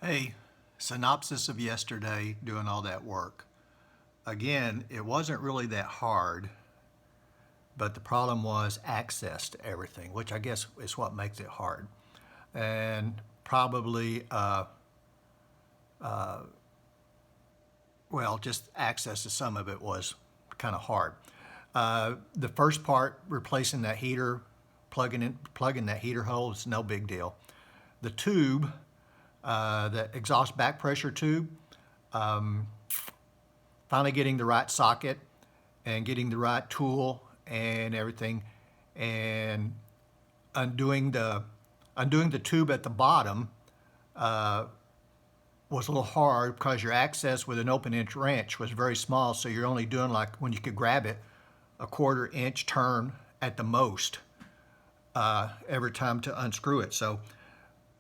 Hey, synopsis of yesterday doing all that work. Again, it wasn't really that hard, but the problem was access to everything, which I guess is what makes it hard. And probably, well, just access to some of it was kind of hard. The first part, replacing that heater, plugging that heater hole, is no big deal. The tube, the exhaust back pressure tube, finally getting the right socket and getting the right tool and everything, and undoing the tube at the bottom was a little hard because your access with an open inch wrench was very small, so you're only doing, like, when you could grab it, a 1/4 inch turn at the most every time to unscrew it. So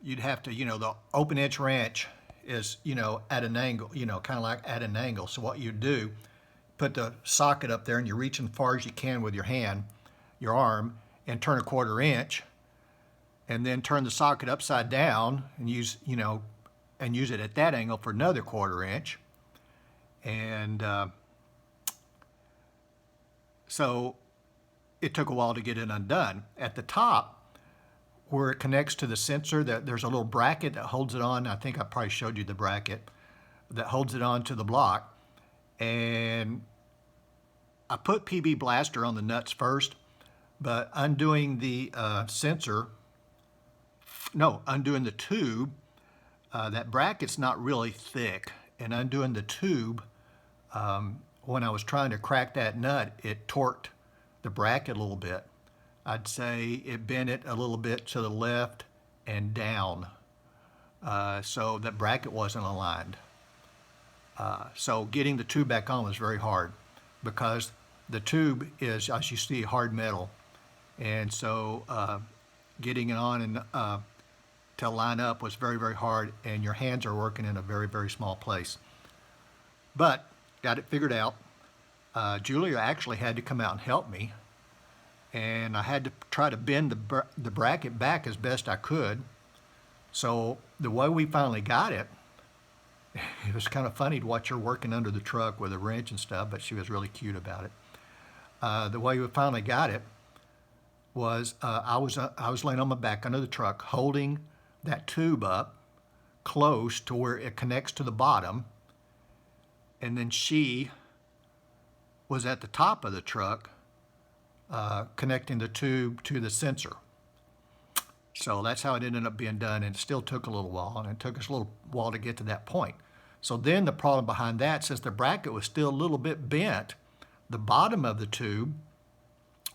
you'd have to, the open inch wrench is, at an angle, kind of like at an angle. So what you do, put the socket up there and you reach as far as you can with your hand, your arm, and turn a 1/4 inch, and then turn the socket upside down and use it at that angle for another 1/4 inch. And so it took a while to get it undone. At the top, where it connects to the sensor, there's a little bracket that holds it on. I think I probably showed you the bracket that holds it on to the block. And I put PB Blaster on the nuts first, but undoing the undoing the tube, that bracket's not really thick. And undoing the tube, when I was trying to crack that nut, it torqued the bracket a little bit. I'd say it bent it a little bit to the left and down, so that bracket wasn't aligned. So getting the tube back on was very hard because the tube is, as you see, hard metal. And so getting it on and to line up was very, very hard, and your hands are working in a very, very small place. But got it figured out. Julia actually had to come out and help me, and I had to try to bend the bracket back as best I could. So the way we finally got it, it was kind of funny to watch her working under the truck with a wrench and stuff, but she was really cute about it. The way we finally got it was I was laying on my back under the truck, holding that tube up close to where it connects to the bottom, and then she was at the top of the truck connecting the tube to the sensor. So that's how it ended up being done, and it still took a little while, and it took us a little while to get to that point. So then the problem behind that, since the bracket was still a little bit bent, the bottom of the tube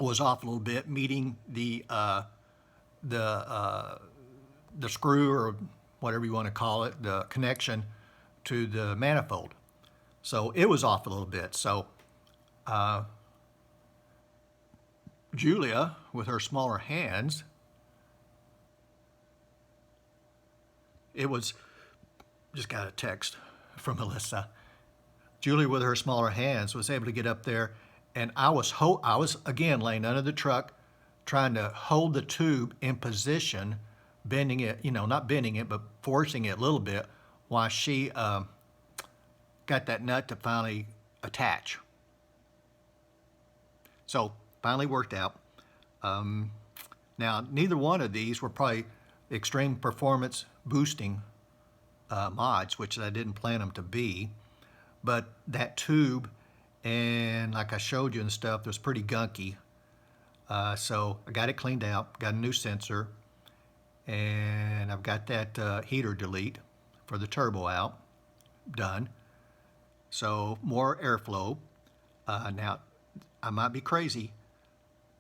was off a little bit, meeting the screw, or whatever you want to call it, the connection to the manifold. So it was off a little bit. So Julia, with her smaller hands, just got a text from Melissa. Julia, with her smaller hands, was able to get up there, and I was again laying under the truck, trying to hold the tube in position, bending it, not bending it, but forcing it a little bit, while she got that nut to finally attach. So finally worked out. Now, neither one of these were probably extreme performance boosting mods, which I didn't plan them to be, but that tube, and like I showed you and stuff, was pretty gunky. So I got it cleaned out, got a new sensor, and I've got that heater delete for the turbo out done. So more airflow. Now, I might be crazy,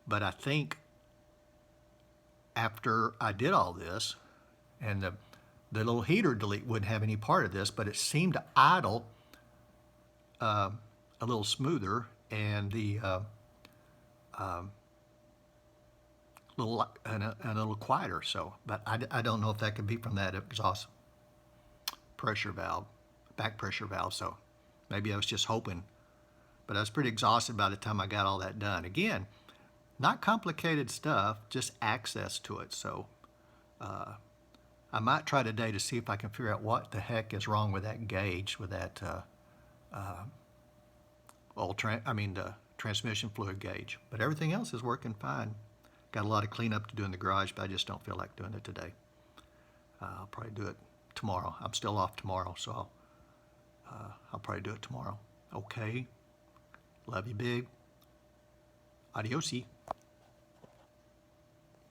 but I think after I did all this, and the little heater delete wouldn't have any part of this, but it seemed to idle a little smoother, and the a little quieter. So, but I don't know if that could be from that exhaust pressure valve, back pressure valve. So maybe I was just hoping, but I was pretty exhausted by the time I got all that done. Again, not complicated stuff, just access to it. So I might try today to see if I can figure out what the heck is wrong with that gauge, with that the transmission fluid gauge. But everything else is working fine. Got a lot of cleanup to do in the garage, but I just don't feel like doing it today. I'll probably do it tomorrow. I'm still off tomorrow, so I'll probably do it tomorrow. Okay. Love you big. Adiosi.